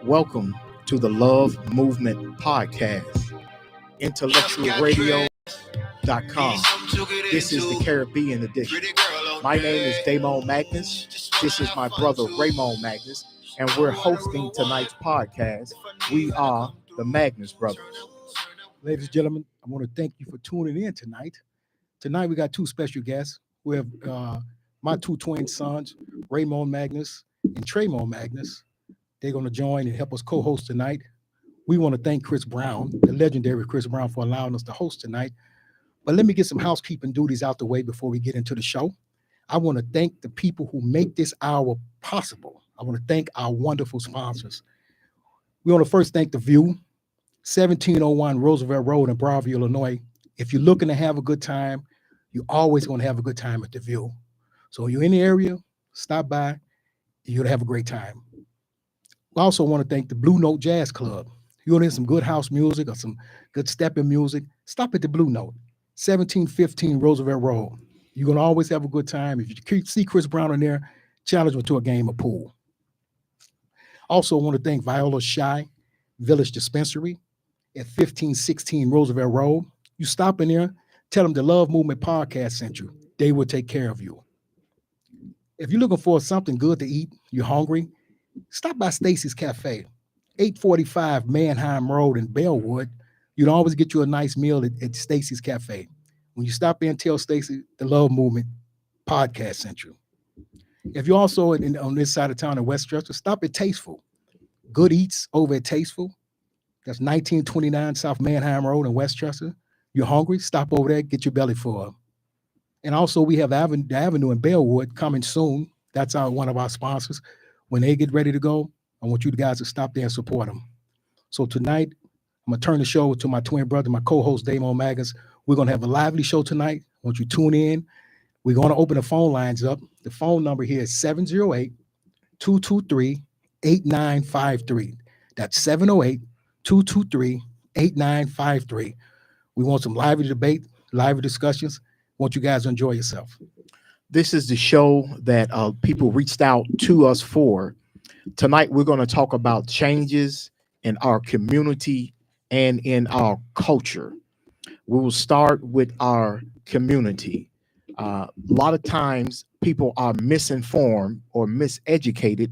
Welcome to the Love Movement Podcast, IntellectualRadio.com. This is the Caribbean edition. My name is Damon Magnus. This is my brother Raymond Magnus, and we're hosting tonight's podcast. We are the Magnus Brothers. Ladies and gentlemen, I want to thank you for tuning in tonight. Tonight we got two special guests. We have my two twin sons, Raymond Magnus and Traymond Magnus. They're going to join and help us co-host tonight. We want to thank Chris Brown, the legendary Chris Brown, for allowing us to host tonight. But let me get some housekeeping duties out the way before we get into the show. I want to thank the people who make this hour possible. I want to thank our wonderful sponsors. We want to first thank The View, 1701 Roosevelt Road in Broadview, Illinois. If you're looking to have a good time, you're always going to have a good time at The View. So if you're in the area, stop by. You'll have a great time. I also want to thank the Blue Note Jazz Club. You want to hear some good house music or some good stepping music, stop at the Blue Note, 1715 Roosevelt Road. You're going to always have a good time. If you see Chris Brown in there, challenge him to a game of pool. Also want to thank Viola Shy Village Dispensary at 1516 Roosevelt Road. You stop in there, tell them the Love Movement Podcast sent you. They will take care of you. If you're looking for something good to eat, you're hungry, stop by Stacy's Cafe, 845 Manheim Road in Bellwood. You'd always get you a nice meal at Stacy's Cafe. When you stop in, tell Stacy the Love Movement Podcast sent you. If you're also on this side of town in Westchester, stop at Tasteful. Good Eats over at Tasteful. That's 1929 South Manheim Road in Westchester. You're hungry, stop over there, get your belly full. And also we have the Avenue in Bellwood coming soon. That's one of our sponsors. When they get ready to go, I want you guys to stop there and support them. So tonight, I'm going to turn the show to my twin brother, my co-host, Damon Magnus. We're going to have a lively show tonight. I want you to tune in. We're going to open the phone lines up. The phone number here is 708-223-8953. That's 708-223-8953. We want some lively debate, lively discussions. I want you guys to enjoy yourself. This is the show that people reached out to us for. Tonight, we're going to talk about changes in our community and in our culture. We will start with our community. A lot of times, people are misinformed or miseducated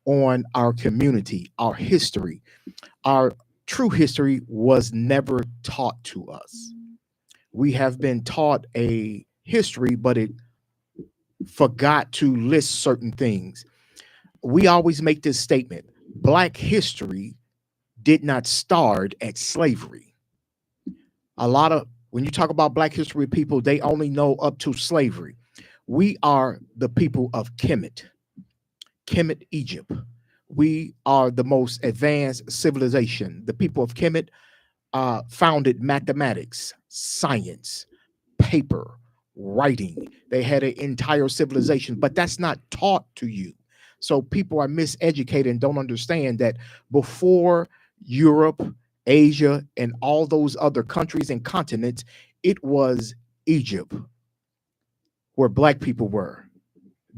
on our community, our history. Our true history was never taught to us. We have been taught a history, but it forgot to list certain things. We always make this statement: Black history did not start at slavery. When you talk about Black history, people, they only know up to slavery. We are the people of Kemet, Egypt. We are the most advanced civilization. The people of Kemet founded mathematics, science, paper, writing. They had an entire civilization, but that's not taught to you. So people are miseducated and don't understand that before Europe, Asia, and all those other countries and continents, it was Egypt where Black people were.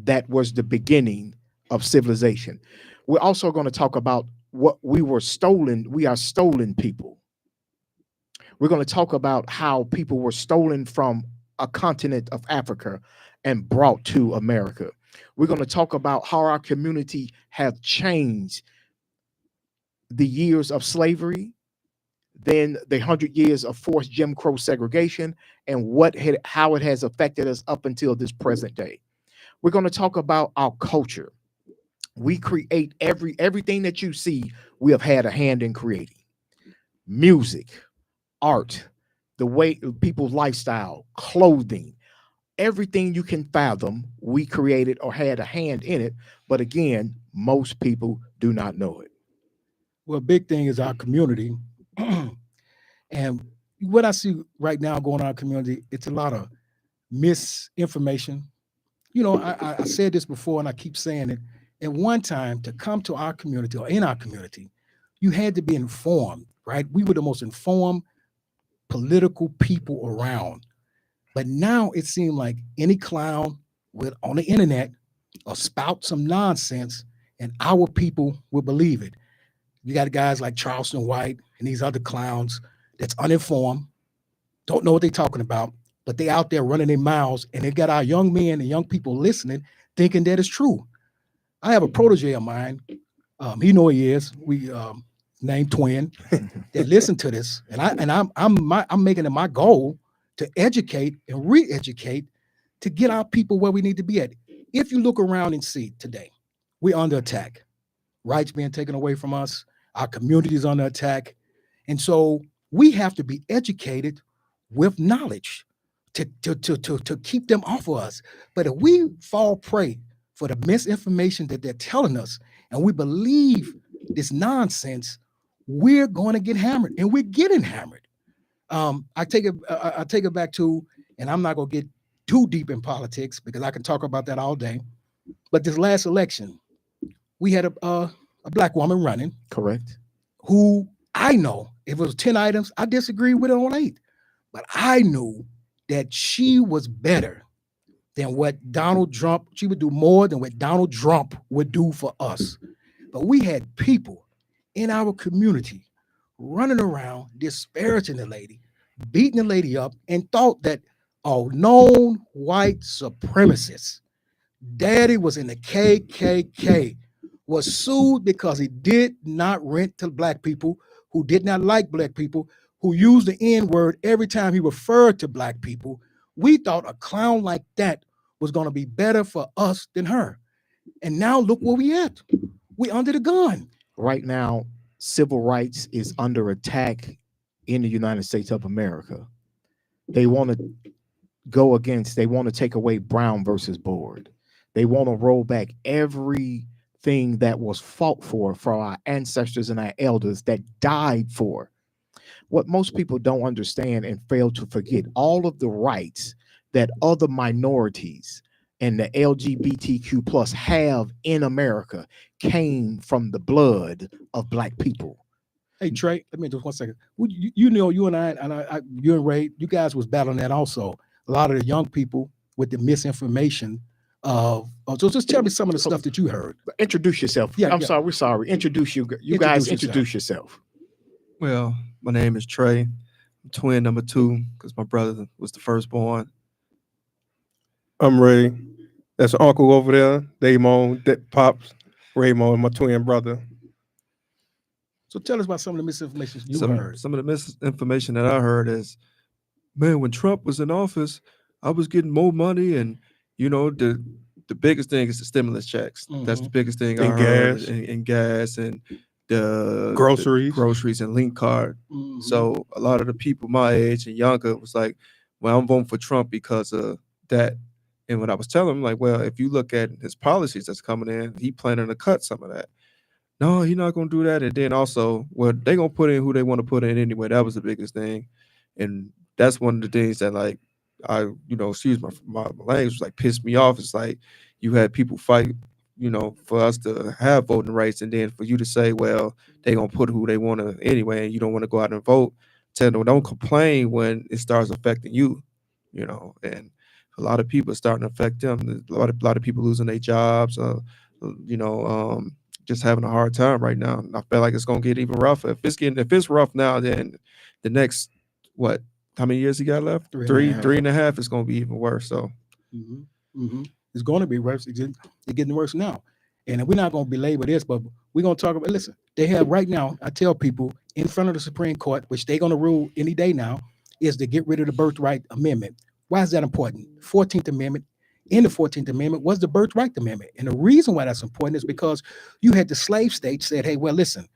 That was the beginning of civilization. We're also going to talk about what we were stolen. We are stolen people. We're going to talk about how people were stolen from a continent of Africa and brought to America. We're going to talk about how our community have changed the years of slavery, then the 100 years of forced Jim Crow segregation, and how it has affected us up until this present day. We're going to talk about our culture. We create everything that you see, we have had a hand in creating. Music, art, the way people's lifestyle, clothing, everything you can fathom, we created or had a hand in it. But again, most people do not know it. Well, big thing is our community. And what I see right now going on in our community, it's a lot of misinformation. You know, I said this before and I keep saying it. At one time, to come to our community or in our community, you had to be informed, right? We were the most informed political people around. But now it seemed like any clown on the internet or spout some nonsense and our people will believe it. You got guys like Charleston White and these other clowns that's uninformed, don't know what they're talking about, but they out there running their mouths, and they got our young men and young people listening, thinking that it's true. I have a protege of mine. He know he is. We named Twin that listen to this, and I'm making it my goal to educate and re-educate to get our people where we need to be at. If you look around and see today, we're under attack. Rights being taken away from us. Our community is under attack. And so we have to be educated with knowledge to keep them off of us. But if we fall prey for the misinformation that they're telling us, and we believe this nonsense, we're going to get hammered, and we're getting hammered. I take it back to, and I'm not going to get too deep in politics because I can talk about that all day. But this last election, we had a black woman running. Correct. Who I know, if it was 10 items, I disagree with it on 8. But I knew that she was better than what Donald Trump, she would do more than what Donald Trump would do for us. But we had people in our community running around, disparaging the lady, beating the lady up, and thought that a known white supremacist, daddy was in the KKK, was sued because he did not rent to black people who did not like black people, who used the N-word every time he referred to black people. We thought a clown like that was going to be better for us than her. And now look where we at. We under the gun. Right now, civil rights is under attack in the United States of America. They want to they want to take away Brown versus Board. They want to roll back everything that was fought for our ancestors and our elders that died for. What most people don't understand and fail to forget, all of the rights that other minorities and the LGBTQ plus have in America came from the blood of black people. Hey, Trey, let me just 1 second. You know, you and I, you and Ray, you guys was battling that also. A lot of the young people with the misinformation of, so just tell me some of the stuff that you heard. Introduce yourself. Yeah, I'm sorry, we're sorry. Introduce guys, introduce yourself. Well, my name is Trey. I'm twin number 2 because my brother was the firstborn. I'm Ray. That's uncle over there. Damon, that pops. Raymond, my twin brother. So tell us about some of the misinformation you heard. Some of the misinformation that I heard is, man, when Trump was in office, I was getting more money, and you know, the biggest thing is the stimulus checks. That's the biggest thing. And I heard, gas. and gas and the Groceries and link card. So a lot of the people my age and younger was like, well, I'm voting for Trump because of that. And when I was telling him, like, well, if you look at his policies that's coming in, he planning to cut some of that. No, he's not going to do that. And then also, well, they're going to put in who they want to put in anyway. That was the biggest thing. And that's one of the things that, like, excuse my language, like, pissed me off. It's like you had people fight, for us to have voting rights. And then for you to say, well, they're going to put who they want to anyway, and you don't want to go out and vote. Tell them, don't complain when it starts affecting you, and a lot of people are starting to affect them. A lot of people losing their jobs, just having a hard time right now. And I feel like it's gonna get even rougher. If it's rough now, then the next how many years he got left? Three and a half. It's gonna be even worse. So it's going to be worse. It's getting worse now. And we're not going to belabor this, but we're going to talk about, listen, they have right now, I tell people, in front of the Supreme Court, which they're going to rule any day now, is to get rid of the Birthright Amendment. Why is that important? 14th Amendment. In the 14th Amendment was the Birthright Amendment. And the reason why that's important is because you had the slave states said, hey, well, listen,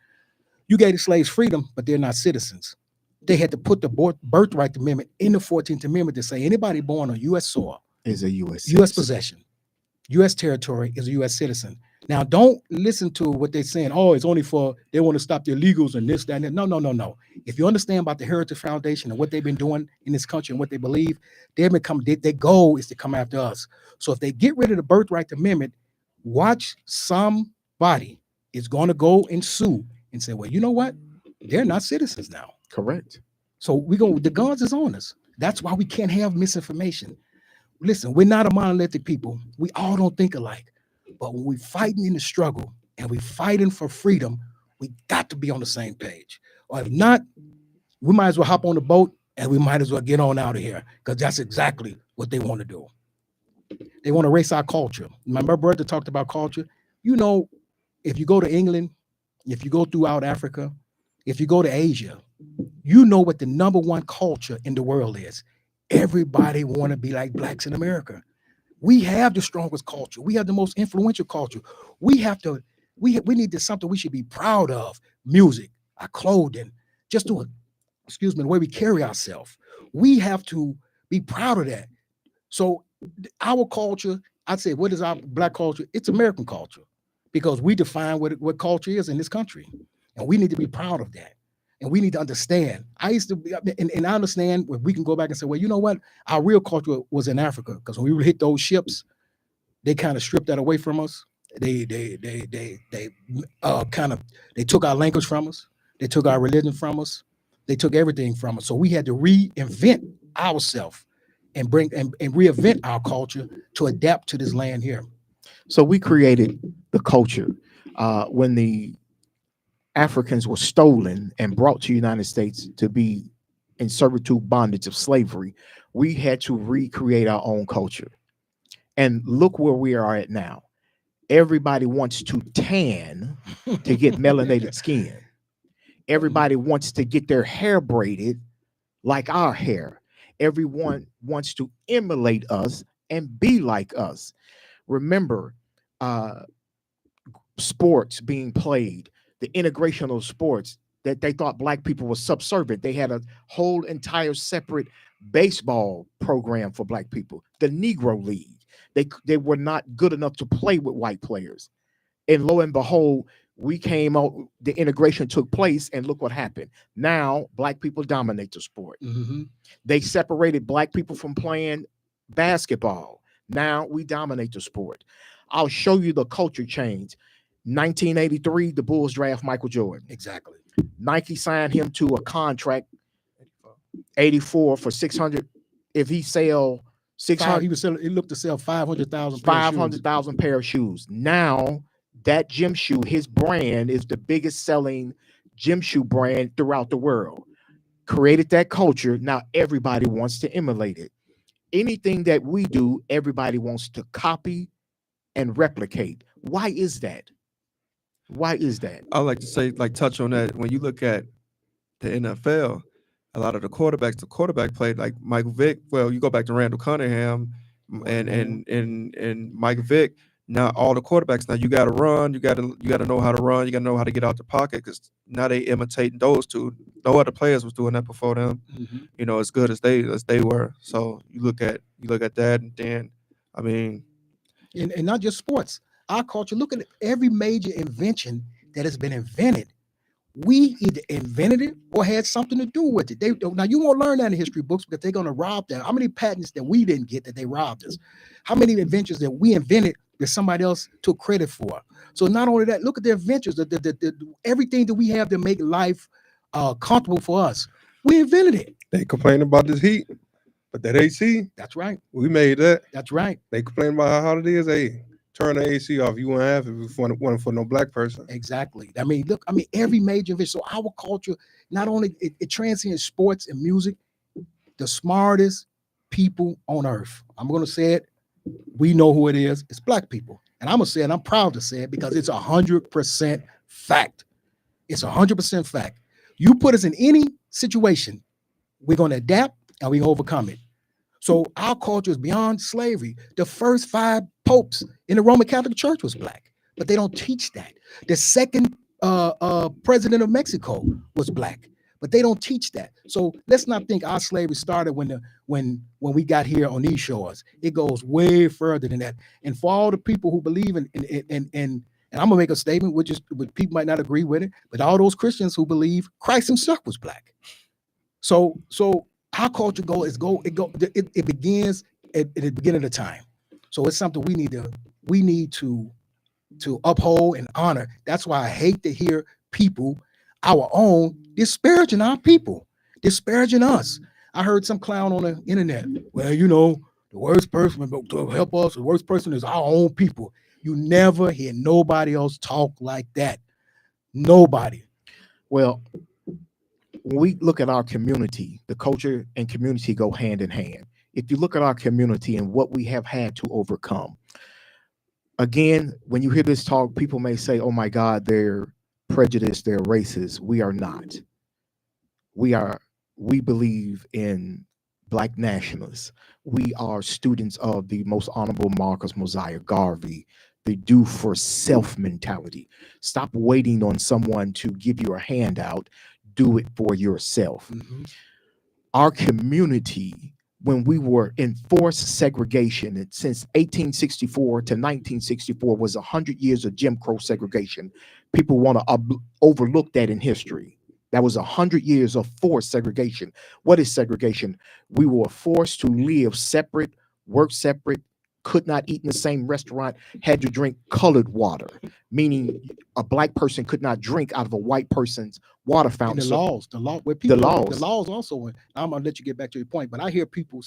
you gave the slaves freedom, but they're not citizens. They had to put the Birthright Amendment in the 14th Amendment to say anybody born on U.S. soil is a U.S. possession. U.S. territory is a U.S. citizen. Now, don't listen to what they're saying. Oh, it's only for, they want to stop the illegals and this, that, and that. No. If you understand about the Heritage Foundation and what they've been doing in this country and what they believe, their goal is to come after us. So if they get rid of the Birthright Amendment, watch somebody is going to go and sue and say, well, you know what? They're not citizens now. Correct. So the guns is on us. That's why we can't have misinformation. Listen, we're not a monolithic people. We all don't think alike. But when we're fighting in the struggle and we're fighting for freedom, We got to be on the same page. Or if not, we might as well hop on the boat and we might as well get on out of here, because that's exactly what they want to do. They want to erase our culture. My brother talked about culture. You know, if you go to England, if you go throughout Africa, if you go to Asia, you know what the number one culture in the world is. Everybody want to be like blacks in America. We have the strongest culture. We have the most influential culture. We need to something we should be proud of. Music, our clothing, just the way we carry ourselves. We have to be proud of that. So our culture, I'd say, what is our black culture? It's American culture, because we define what culture is in this country. And we need to be proud of that. And we need to understand. I used to be, and I understand where we can go back and say, well, you know what? Our real culture was in Africa, because when we would hit those ships, they kind of stripped that away from us. They took our language from us. They took our religion from us. They took everything from us. So we had to reinvent ourselves and reinvent our culture to adapt to this land here. So we created the culture when the Africans were stolen and brought to the United States to be in servitude bondage of slavery. We had to recreate our own culture. And look where we are at now. Everybody wants to tan to get melanated skin. Everybody wants to get their hair braided like our hair. Everyone wants to emulate us and be like us. Remember, sports being played, the integration of sports, that they thought black people were subservient. They had a whole entire separate baseball program for black people, the Negro League. They were not good enough to play with white players. And lo and behold, we came out, the integration took place, and look what happened. Now, black people dominate the sport. Mm-hmm. They separated black people from playing basketball. Now we dominate the sport. I'll show you the culture change. 1983, the Bulls draft Michael Jordan. Exactly. Nike signed him to a contract, 84 for 600. If he sell 600, he looked to sell 500,000 pair of shoes. Now that gym shoe, his brand is the biggest selling gym shoe brand throughout the world. Created that culture. Now everybody wants to emulate it. Anything that we do, everybody wants to copy and replicate. Why is that? Why is that? I like to say, touch on that. When you look at the NFL, a lot of the quarterback played like Michael Vick. Well, you go back to Randall Cunningham and Mike Vick. Now all the quarterbacks, now you got to run. You got to know how to run. You got to know how to get out the pocket, because now they imitating those two. No other players was doing that before them. Mm-hmm. As good as they were. So you look at that, and then I mean, and not just sports. Our culture, look at every major invention that has been invented. We either invented it or had something to do with it. Now, you won't learn that in history books, because they're going to rob them. How many patents that we didn't get that they robbed us? How many inventions that we invented that somebody else took credit for? So not only that, look at the inventions, everything that we have to make life comfortable for us. We invented it. They complain about this heat, but that AC, that's right. We made that. That's right. They complain about how hot it is. Hey, turn the AC off. You won't have it if it wasn't for no black person. Exactly. I mean, look, every major invention. So our culture, not only it transcends sports and music, the smartest people on earth. I'm going to say it. We know who it is. It's black people. And I'm going to say it. I'm proud to say it, because it's 100% fact. It's 100% fact. You put us in any situation, we're going to adapt and we're going to overcome it. So our culture is beyond slavery. The first 5 popes in the Roman Catholic Church was black, but they don't teach that. The second president of Mexico was black, but they don't teach that. So let's not think our slavery started when we got here on these shores. It goes way further than that. And for all the people who believe in I'm gonna make a statement which people might not agree with it, but all those Christians who believe Christ himself was black. So our culture it begins at the beginning of time. So it's something we need to uphold and honor. That's why I hate to hear people, our own, disparaging our people, disparaging us. I heard some clown on the internet. Well, the worst person to help us, the worst person is our own people. You never hear nobody else talk like that. Nobody. Well, when we look at our community, the culture and community go hand in hand. If you look at our community and what we have had to overcome, again, when you hear this talk, people may say, oh my God, they're prejudiced, they're racist. We are not. We believe in Black nationalists. We are students of the most honorable Marcus Mosiah Garvey, the do for self mentality. Stop waiting on someone to give you a handout. Do it for yourself. Mhm. Our community, when we were in forced segregation, since 1864 to 1964 was 100 years of Jim Crow segregation. People want to overlook that in history. That was 100 years of forced segregation. What is segregation? We were forced to live separate, work separate, could not eat in the same restaurant, had to drink colored water, meaning a Black person could not drink out of a white person's water And fountain. the So laws, the law, where people, laws. the laws also. I'm gonna let you get back to your point, but I hear people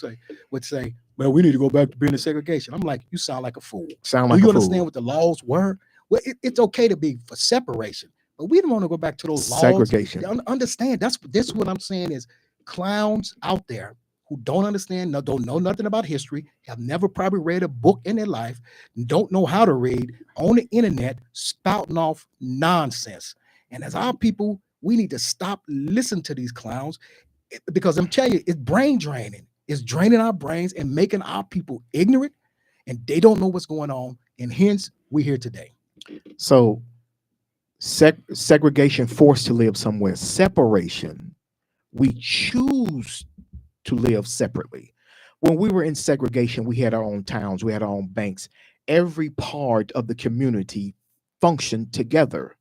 would say, "Well, we need to go back to being in segregation." I'm like, you sound like a fool. sound Do like you a understand fool. what the laws were? Well, it's okay to be for separation, but we don't want to go back to those laws. Segregation. You understand? That's what I'm saying is clowns out there who don't understand, don't know nothing about history, have never probably read a book in their life, don't know how to read, on the internet spouting off nonsense. And as our people, we need to stop listening to these clowns because I'm telling you, it's brain draining. It's draining our brains and making our people ignorant, and they don't know what's going on. And hence, we're here today. So segregation, forced to live somewhere. Separation, we choose to live separately. When we were in segregation, we had our own towns, we had our own banks. Every part of the community functioned together.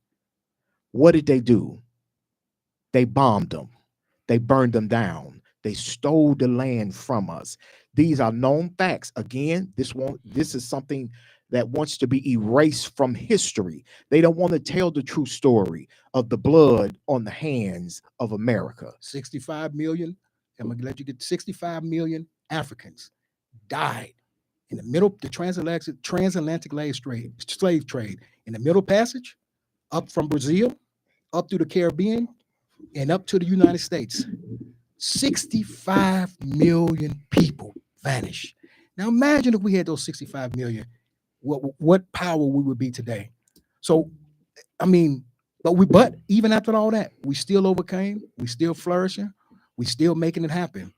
What did they do? They bombed them. They burned them down. They stole the land from us. These are known facts. Again, this is something that wants to be erased from history. They don't want to tell the true story of the blood on the hands of America. 65 million, I'm gonna let you get 65 million Africans died in the middle, the transatlantic slave trade in the Middle Passage, up from Brazil, up through the Caribbean, and up to the United States. 65 million people vanished. Now imagine if we had those 65 million, what power we would be today. So, I mean, but even after all that, we still overcame, we still flourishing, we still making it happen.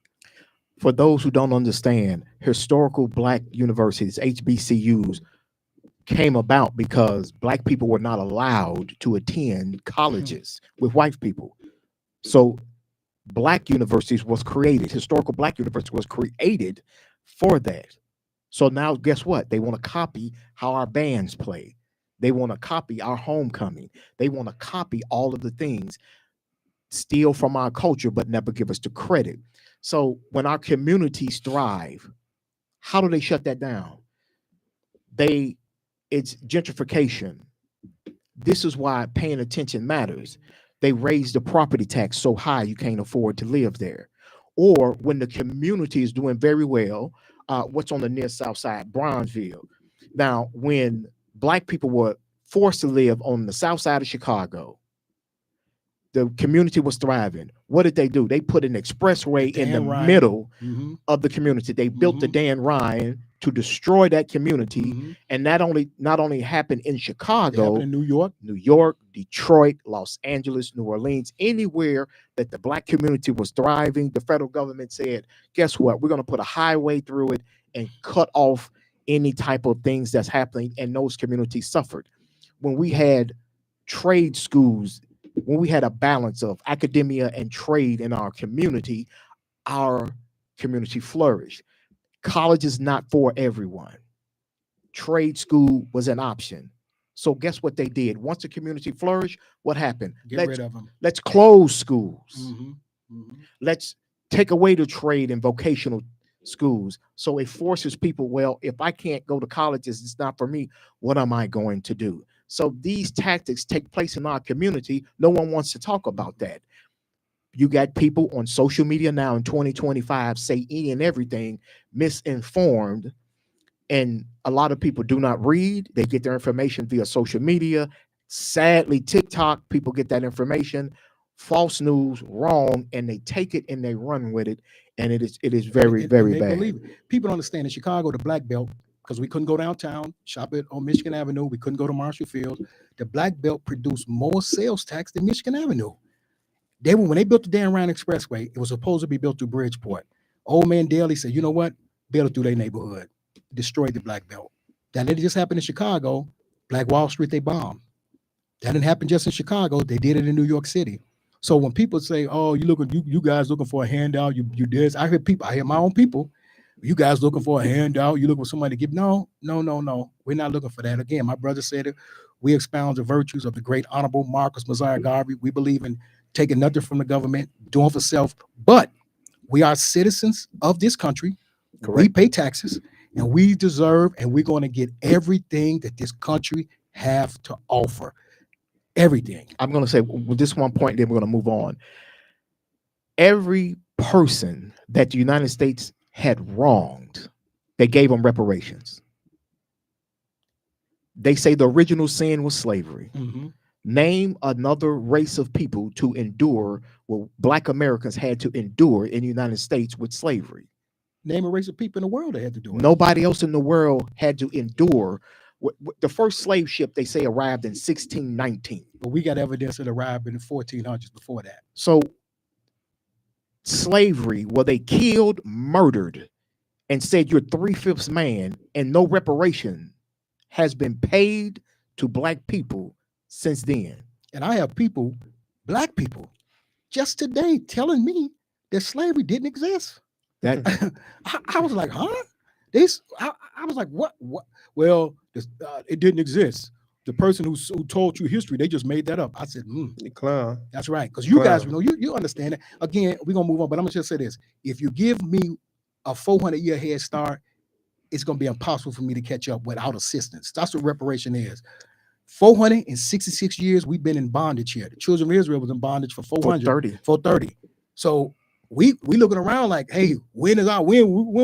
For those who don't understand, historical Black universities, HBCUs, came about because Black people were not allowed to attend colleges with white people. So Black universities was created. Historical Black university was created for that. So now guess what? They want to copy how our bands play. They want to copy our homecoming. They want to copy all of the things, steal from our culture, but never give us the credit. So when our communities thrive, how do they shut that down? It's gentrification. This is why paying attention matters. They raise the property tax so high you can't afford to live there. Or when the community is doing very well, what's on the near south side, Bronzeville. Now, when Black people were forced to live on the south side of Chicago, the community was thriving. What did they do? They put an expressway in the Dan Ryan. middle Mhm, of the community. They built the Mhm. Dan Ryan to destroy that community. mhm. And not only happened in They Chicago, happen in New York. New York, Detroit, Los Angeles, New Orleans, anywhere that the Black community was thriving, the federal government said, guess what? We're going to put a highway through it and cut off any type of things that's happening. And those communities suffered. When we had trade schools, when we had a balance of academia and trade in our community flourished. College is not for everyone. Trade school was an option. So guess what they did? Once the community flourished, what happened? Get rid of them. Let's close schools. Mhm, mhm. Let's take away the trade and vocational schools. So it forces people, well, if I can't go to colleges, it's not for me. What am I going to do? So these tactics take place in our community. No one wants to talk about that. You got people on social media now in 2025 say any and everything, misinformed, and a lot of people do not read. They get their information via social media, Sadly, TikTok, people get that information, false news, wrong, and they take it and they run with it. And it is very, And very they bad. believe it. People don't understand in Chicago, the Black Belt, because we couldn't go downtown, shop it on Michigan Avenue. We couldn't go to Marshall Field. The Black Belt produced more sales tax than Michigan Avenue. When they built the Dan Ryan Expressway, it was supposed to be built through Bridgeport. Old man Daly said, you know what? Build it through their neighborhood. Destroyed the Black Belt. That didn't just happen in Chicago. Black Wall Street, they bombed. That didn't happen just in Chicago. They did it in New York City. So when people say, "Oh, you guys looking for a handout," you this, I hear my own people. You guys looking for a handout? You looking for somebody to give? No. We're not looking for that. Again, my brother said it. We expound the virtues of the great honorable Marcus Mosiah Garvey. We believe in taking nothing from the government, doing for self. But we are citizens of this country. Correct. We pay taxes, and we deserve, and we're going to get everything that this country have to offer. Everything. I'm going to say this one point, then we're going to move on. Every person that the United States had wronged, they gave them reparations. They say the original sin was slavery. Mm-hmm. Name another race of people to endure what Black Americans had to endure in the United States with slavery. Name a race of people in the world that had to do it. Nobody else in the world had to endure. The first slave ship, they say, arrived in 1619. But we got evidence that arrived in the 1400s before that. So slavery, where they killed, murdered, and said you're 3/5 man, and no reparation has been paid to Black people since then. And I have people, Black people, just today telling me that slavery didn't exist. That I was like, huh? I was like, what? Well, it didn't exist. The person who told you history, they just made that up. I said, Clown. that's right. Because you guys, Wow. you understand it. Again, we're going to move on, but I'm going to just say this. If you give me a 400-year head start, it's going to be impossible for me to catch up without assistance. That's what reparation is. 466 years we've been in bondage here. The children of Israel was in bondage for 430. So we looking around like, hey, when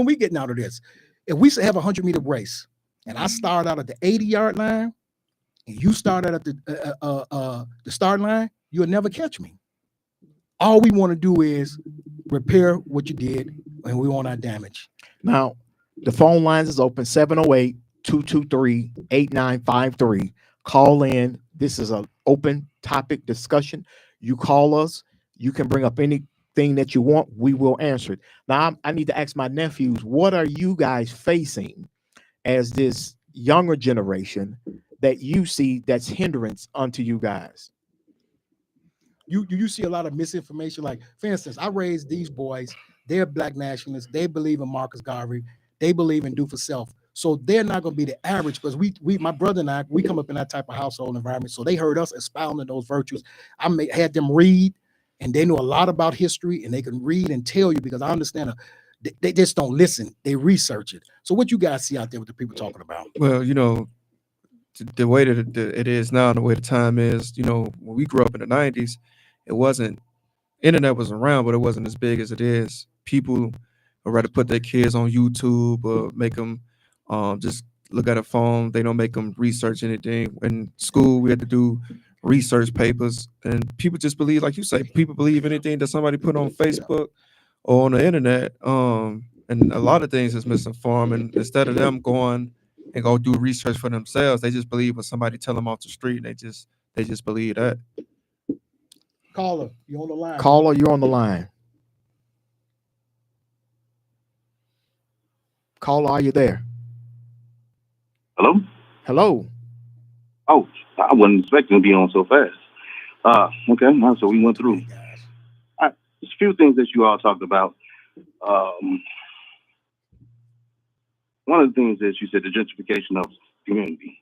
we getting out of this? If we have a 100-meter race and I start out at the 80-yard line and you start out at the start line, you'll never catch me. All we want to do is repair what you did, and we want our damage. Now, the phone lines is open, 708-223-8953. Call in. This is an open topic discussion. You call us. You can bring up anything that you want. We will answer it. Now, I need to ask my nephews, what are you guys facing as this younger generation that you see that's hindrance unto you guys? You see a lot of misinformation. Like, for instance, I raised these boys. They're Black nationalists. They believe in Marcus Garvey. They believe in do for self. So they're not going to be the average, because my brother and I, we come up in that type of household environment. So they heard us expounding those virtues. Had them read, and they know a lot about history, and they can read and tell you, because I understand they just don't listen. They research it. So what you guys see out there with the people talking about? Well, the way that it is now, the way the time is, when we grew up in the 90s, internet was around, but it wasn't as big as it is. People would rather put their kids on YouTube or make them just look at a phone. They don't make them research anything. In school, we had to do research papers, and people just believe, like you say, people believe anything that somebody put on Facebook or on the internet. And a lot of things is misinformed. And instead of them going and go do research for themselves, they just believe what somebody tell them off the street, and they just believe that. Caller, you're on the line. Caller, you're on the line. Caller, are you there? Hello. Oh, I wasn't expecting to be on so fast. Okay, so we went through. There's a few things that you all talked about. One of the things that you said, the gentrification of the community.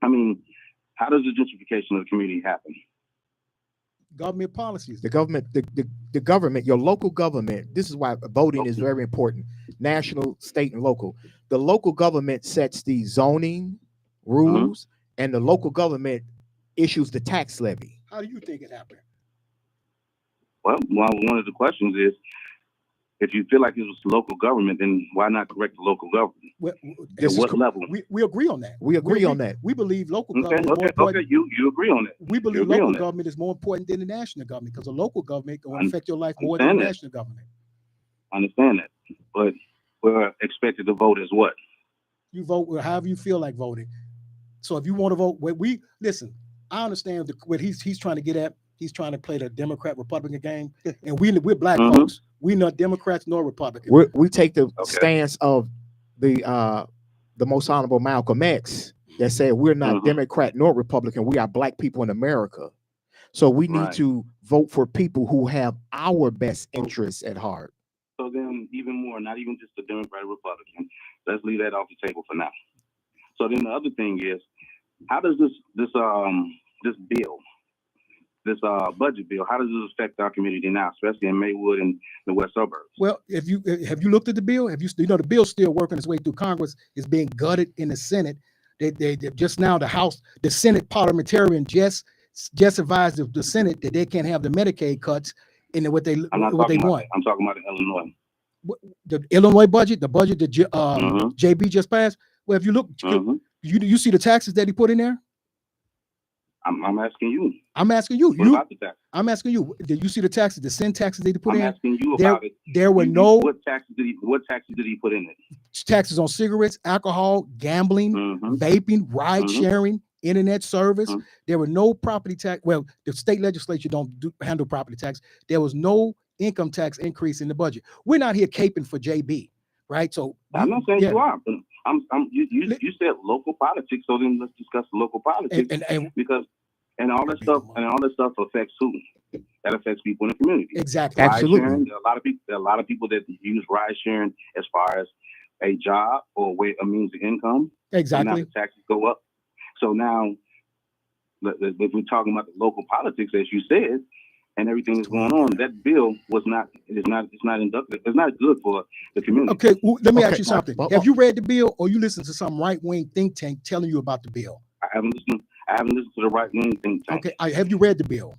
I mean, how does the gentrification of the community happen? Government policies. The government, your local government. This is why voting is very important. National, state, and local. The local government sets the zoning rules, and the local government issues the tax levy. How do you think it happened? Well, one of the questions is, If you feel like it was local government, then why not correct the local government? At what level? We agree on that. We agree on that. We believe local Okay, government is more important. okay, you agree on that. We believe agree local on that. government is more important than the national government because the local government will affect your life more understand than the that. national government. I understand that, but we're expected to vote as what? You vote however you feel like voting. So if you want to vote, listen. I understand what he's trying to get at. He's trying to play the Democrat Republican game, and we're black folks. We're not Democrats nor Republicans. We take the stance of the most honorable Malcolm X that said we're not Democrat nor Republican. We are black people in America. So we need to vote for people who have our best interests at heart. So then even more, not even just the Democrat or Republican. Let's leave that off the table for now. So then the other thing is, how does this bill, this budget bill, how does this affect our community now, especially in Maywood and the west suburbs? Well, have you looked at the bill? The bill's still working its way through Congress. It's being gutted in the Senate. They just now the Senate parliamentarian just advised the Senate that they can't have the Medicaid cuts in what they want. I'm talking about Illinois. The Illinois budget, the budget that JB just passed. Well, if you look, you see the taxes that he put in there. I'm asking you. I'm asking you. What about the tax? I'm asking you. Did you see the taxes, the sin taxes that he put in? I'm asking you about it. There were no. What taxes did he put in it? Taxes on cigarettes, alcohol, gambling, vaping, ride sharing, internet service. There were no property tax. Well, the state legislature don't handle property tax. There was no income tax increase in the budget. We're not here caping for JB, right? So I'm not saying you are. But you said local politics. So then let's discuss local politics because all that stuff affects who? That affects people in the community. Exactly. Absolutely. There are a lot of people that use ride sharing as far as a job or a means of income. Exactly. And now the taxes go up. So now, if we're talking about the local politics, as you said, and everything that's going on, that bill it's not inductive. It's not good for the community. Okay, well, let me ask you something. Have you read the bill, or you listened to some right-wing think tank telling you about the bill? I haven't listened to the right-wing think tank. Okay, have you read the bill?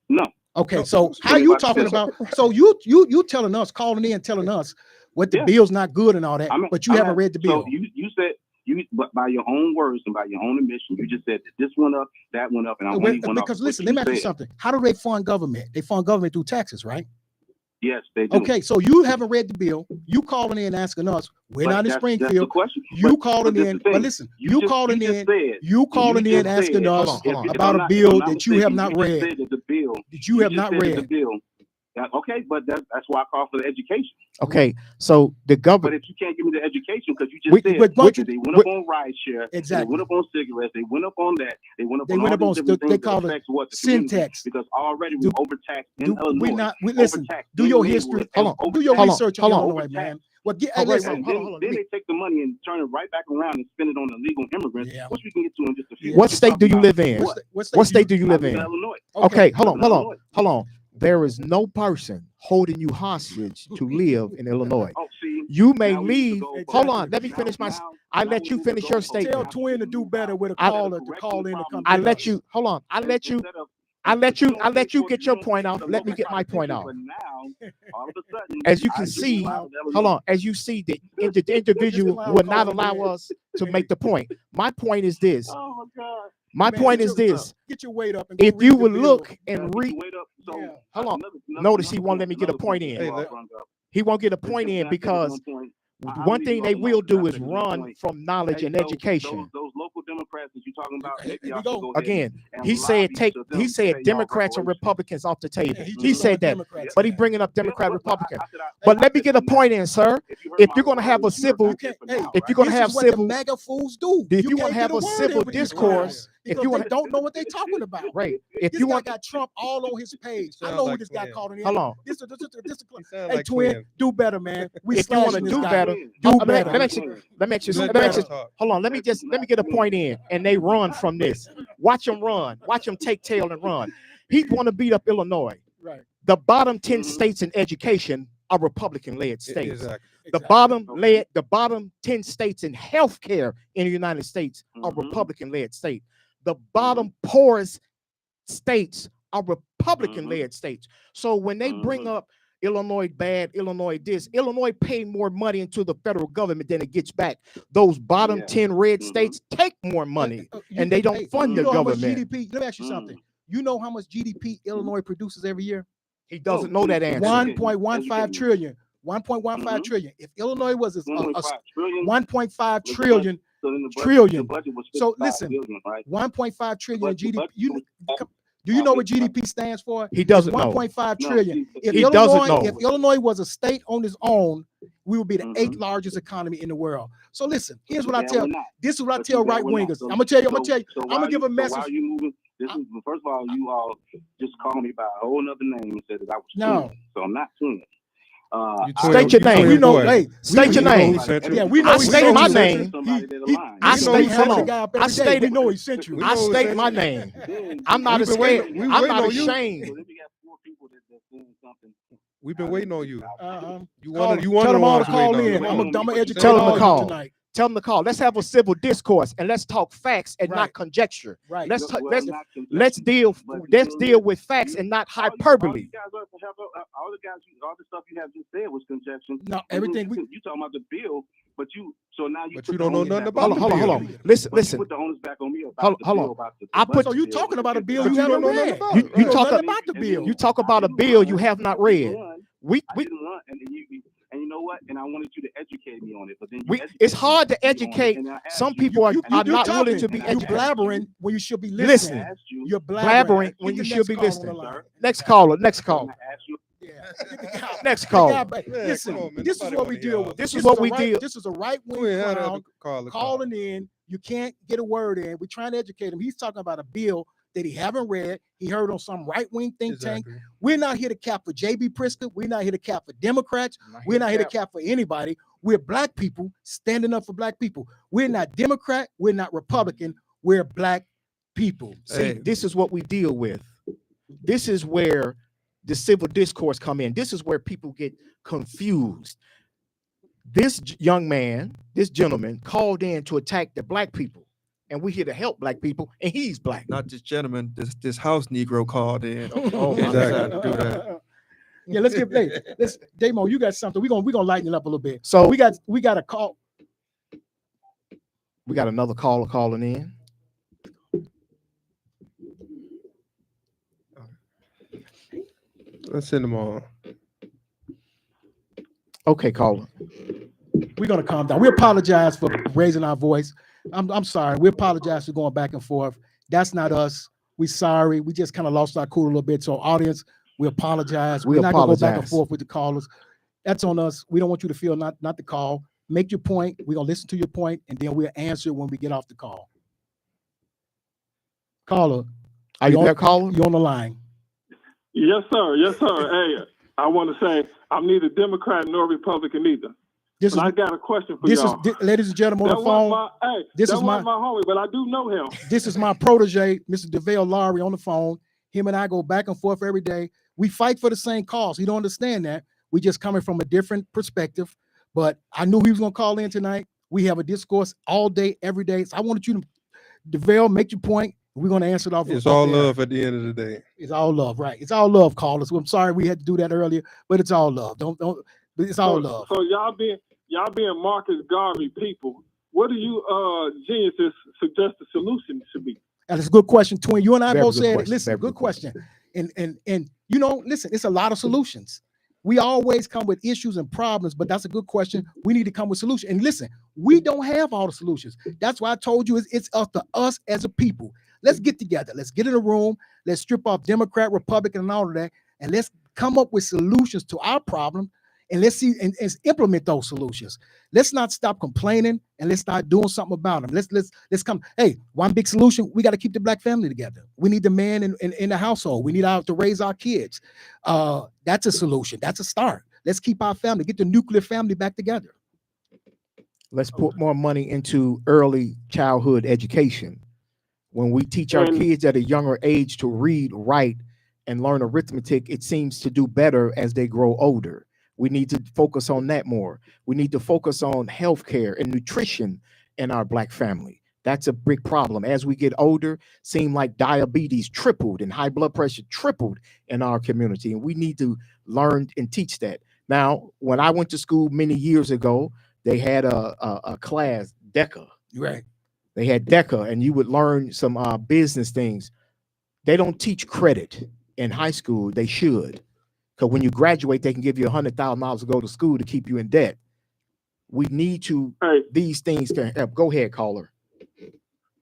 No. Okay, so how you talking about? So you telling us, calling in, telling us what the bill's not good and all that, but you haven't read the bill. So you said. But by your own words and by your own admission, you just said that this went up, that went up, and I only went up. Because listen, let me ask you something. How do they fund government? They fund government through taxes, right? Yes, they do. Okay, so you haven't read the bill. You calling in asking us. We're not in Springfield. You calling in. But listen, you calling in asking us about a bill that you have not read. That you have not read. Okay, but that's why I call for the education. Okay, so the government. But if you can't give me the education, because you just said they went up on ride share, exactly. They went up on cigarettes, they went up on that, they went up on they call it syntax. Because already we overtaxed in Illinois. Listen, do your history. Hold on. Do your research on Illinois, man. Well, listen. Then they take the money and turn it right back around and spend it on illegal immigrants, which we can get to in just a few. What state do you live in? What state do you live in? Illinois. Okay, hold on. There is no person holding you hostage to live in Illinois. You may leave. Hold on. Let me finish my. I let you finish your statement. Tell Twin to do better with a caller to call in to come. I let you. Hold on. I let you get your point off. Let me get my point off. As you can see, hold on. As you see, the individual will not allow us to make the point. My point is this. Oh my God. My point is this. Get your weight up. If you would look and read, hold on. Notice he won't let me get a point in. He won't get a point in because one thing they will do is run from knowledge and education. Those local Democrats that you're talking about, again, he said Democrats and Republicans off the table. He said that, but he bringing up Democrat, Republican. But let me get a point in, sir. If you're going to have a civil, if you're going to have civil, mega fools do. If you want to have a civil discourse, if you want to, don't know what they're talking about, right? If this you guy got Trump all on his page. I know who this guy calling in. Hold on. This hey, Twin, do better, man. If you want to do better, do better. Let me hold on. Let me get a point in, and they run from this. Watch them run. Watch them take tail and run. He want to beat up Illinois. Right. The bottom 10 states in education are Republican-led states. Exactly. The bottom 10 states in healthcare in the United States are Republican-led states. The bottom poorest states are Republican-led states. So when they bring up Illinois bad, Illinois this. Illinois pay more money into the federal government than it gets back. Those bottom 10 red states take more money, and they don't fund the How much government. GDP? Let me ask you something. You know how much GDP Illinois produces every year? He doesn't know that answer. 1.15 trillion. 1.15 trillion. If Illinois was a 1.5 trillion, So listen, 1.5 trillion GDP. Do you know what GDP stands for? He doesn't know. 1.5 trillion. If He doesn't know. If Illinois was a state on its own, we would be the 8th largest economy in the world. So listen, here's what I tell. This is what I tell right wingers. I'm gonna tell you. I'm gonna give a message. Why are you moving? First of all, you all just called me by a whole other name and said that I was tuning. So I'm not tuning. State your name. We know. Hey, state your name. Yeah, we know. I stated my name. I state. Hold on. I stated. We know he sent you. I state my name. I'm not scared. I'm not ashamed. We've been waiting on you. You Tell want them all to call in. I'm gonna educate Tell them to call tonight. Tell them to call. Let's have a civil discourse and let's talk facts and not conjecture. Right. Let's deal with facts and not hyperbole. All the stuff you have just said was conjecture. No, everything you talking about the bill, but you don't know nothing about Hold on. Listen. Put the onus back on me Hold on. So you talking about a bill you haven't read? You talk about the bill. You talk about a bill you have not read. And you know what? And I wanted you to educate me on it, but then it's hard to educate. Some people are not willing to be educated. You're blabbering when you should be listening. You're blabbering when you should be listening. Next caller. Next caller. Listen, this is what we deal with. This is a right-wing crowd calling in. You can't get a word in. We're trying to educate him. He's talking about a bill that he haven't read. He heard on some right-wing think tank. We're not here to cap for J.B. Pritzker. We're not here to cap for Democrats. We're not here to cap for anybody. We're black people standing up for black people. We're not Democrat. We're not Republican. We're black people. See, this is what we deal with. This is where the civil discourse come in. This is where people get confused. This young man, this gentleman called in to attack the black people. And we're here to help black people, and he's black. Not this gentleman, this house Negro called in. Exactly. Do that. Yeah, let's get played. Damo, you got something. We're gonna lighten it up a little bit. So we got a call. We got another caller calling in. Let's send them on. Okay, caller. We're gonna calm down. We apologize for raising our voice. I'm sorry. We apologize for going back and forth. That's not us. We sorry. We just kind of lost our cool a little bit. So audience, we apologize. We're not gonna go back and forth with the callers. That's on us. We don't want you to feel not to call. Make your point. We're gonna listen to your point, and then we'll answer when we get off the call. Caller, are you there, caller? You on the line? Yes, sir. Yes, sir. Hey, I want to say I'm neither Democrat nor Republican either. I got a question for y'all. Ladies and gentlemen on the phone. This is my homie, but I do know him. This is my protege, Mr. DeVale Lowry, on the phone. Him and I go back and forth every day. We fight for the same cause. He don't understand that. We just coming from a different perspective. But I knew he was gonna call in tonight. We have a discourse all day, every day. So I wanted you to, DeVale, make your point. We're gonna answer it off. It's all love at the end of the day. It's all love, right? It's all love, callers. I'm sorry we had to do that earlier, but it's all love. Don't. It's all love. So y'all being Marcus Garvey people, what do you geniuses suggest the solution should be? That's a good question, Twin. You and I both said it. Listen, Very good question. And you know, listen, it's a lot of solutions. We always come with issues and problems, but that's a good question. We need to come with solutions. And listen, we don't have all the solutions. That's why I told you it's up to us as a people. Let's get together. Let's get in a room. Let's strip off Democrat, Republican, and all of that, and let's come up with solutions to our problem. And let's see and implement those solutions. Let's not stop complaining, and let's start doing something about them. Let's come. Hey, one big solution: we got to keep the black family together. We need the man in the household. We need to raise our kids. That's a solution. That's a start. Let's keep our family, get the nuclear family back together. Let's put more money into early childhood education. When we teach our kids at a younger age to read, write, and learn arithmetic, it seems to do better as they grow older. We need to focus on that more. We need to focus on healthcare and nutrition in our black family. That's a big problem. As we get older, seem like diabetes tripled and high blood pressure tripled in our community. And we need to learn and teach that. Now, when I went to school many years ago, they had a class, DECA. Right. They had DECA, and you would learn some business things. They don't teach credit in high school. They should. Because when you graduate, they can give you $100,000 to go to school to keep you in debt. We need to, these things can help. Go ahead, caller.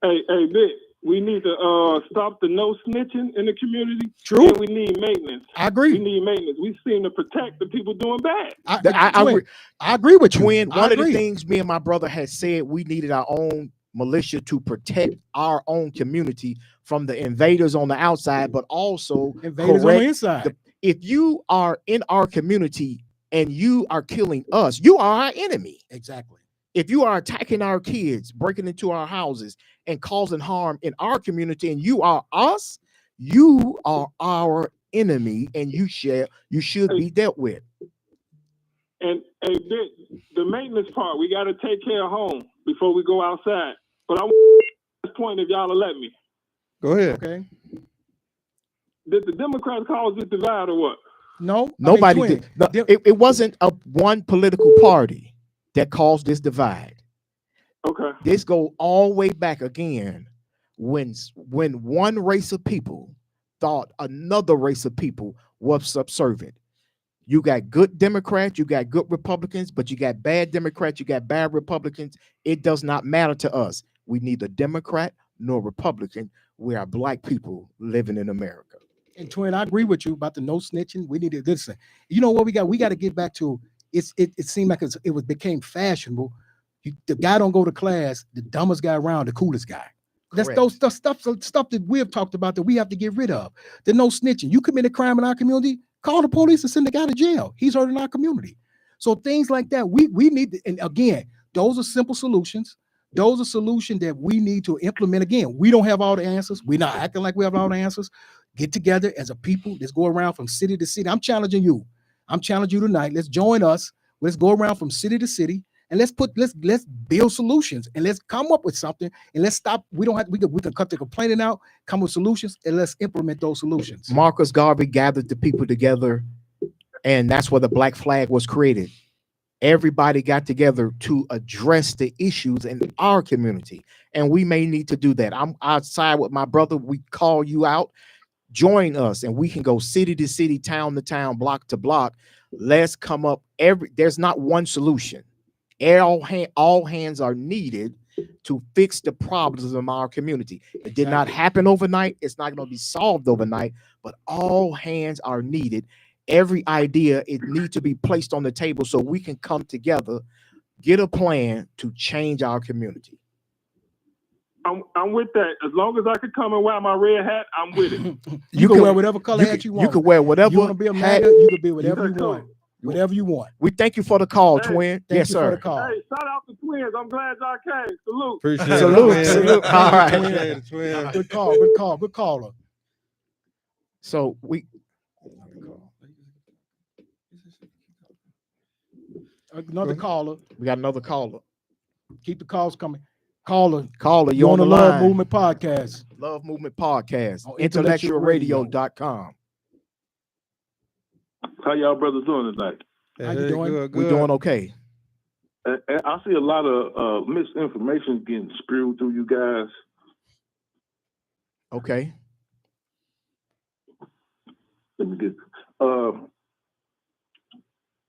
Hey, Vic, we need to stop the no snitching in the community. True. And we need maintenance. I agree. We need maintenance. We seem to protect the people doing bad. I agree with you. Twin, one of the things me and my brother had said, we needed our own militia to protect our own community from the invaders on the outside, but also invaders on the inside. If you are in our community and you are killing us, you are our enemy. Exactly. If you are attacking our kids, breaking into our houses and causing harm in our community, and you are us, you are our enemy, and you should be dealt with. And the maintenance part, we got to take care of home before we go outside. But I want this point, if y'all will let me. Go ahead. Okay. Did the Democrats cause this divide or what? No, nobody did. No, it wasn't one political party that caused this divide. Okay. This goes all the way back again when one race of people thought another race of people was subservient. You got good Democrats, you got good Republicans, but you got bad Democrats, you got bad Republicans. It does not matter to us. We neither Democrat nor Republican. We are black people living in America. And Twin, I agree with you about the no snitching. We need to listen. You know what we got? We got to get back to it seemed like it became fashionable. The guy don't go to class, the dumbest guy around, the coolest guy. That's the stuff that we have talked about that we have to get rid of. The no snitching. You commit a crime in our community, call the police and send the guy to jail. He's hurting our community. So things like that, we need to, and again, those are simple solutions. Those are solutions that we need to implement. Again, we don't have all the answers. We're not acting like we have all the answers. Get together as a people. Let's go around from city to city. I'm challenging you. I'm challenging you tonight. Let's join us. Let's go around from city to city and let's build solutions and let's come up with something and let's stop. We can cut the complaining out, come with solutions, and let's implement those solutions. Marcus Garvey gathered the people together, and that's where the Black flag was created. Everybody got together to address the issues in our community, and we may need to do that. I'm outside with my brother. We call you out. Join us, and we can go city to city, town to town, block to block. Let's come up. There's not one solution. All hands are needed to fix the problems of our community. It did not happen overnight. It's not going to be solved overnight, but all hands are needed. Every idea, it needs to be placed on the table so we can come together, get a plan to change our community. I'm with that. As long as I could come and wear my red hat, I'm with it. You can wear whatever color hat you want. You can wear whatever. You want to be a MAGA, you can be whatever you want. Whatever you want. We thank you for the call, Twin. Yes, sir. For the call. Hey, shout out to Twins. I'm glad y'all came. Salute. Appreciate it. Salute. All right. Twin. Good caller. So another caller. We got another caller. Keep the calls coming. Caller, you on the Love Movement Podcast. Love Movement Podcast. On IntellectualRadio.com. How y'all brothers doing tonight? How you doing? Good. We're doing okay. I see a lot of misinformation getting spewed through you guys. Okay. Let me get.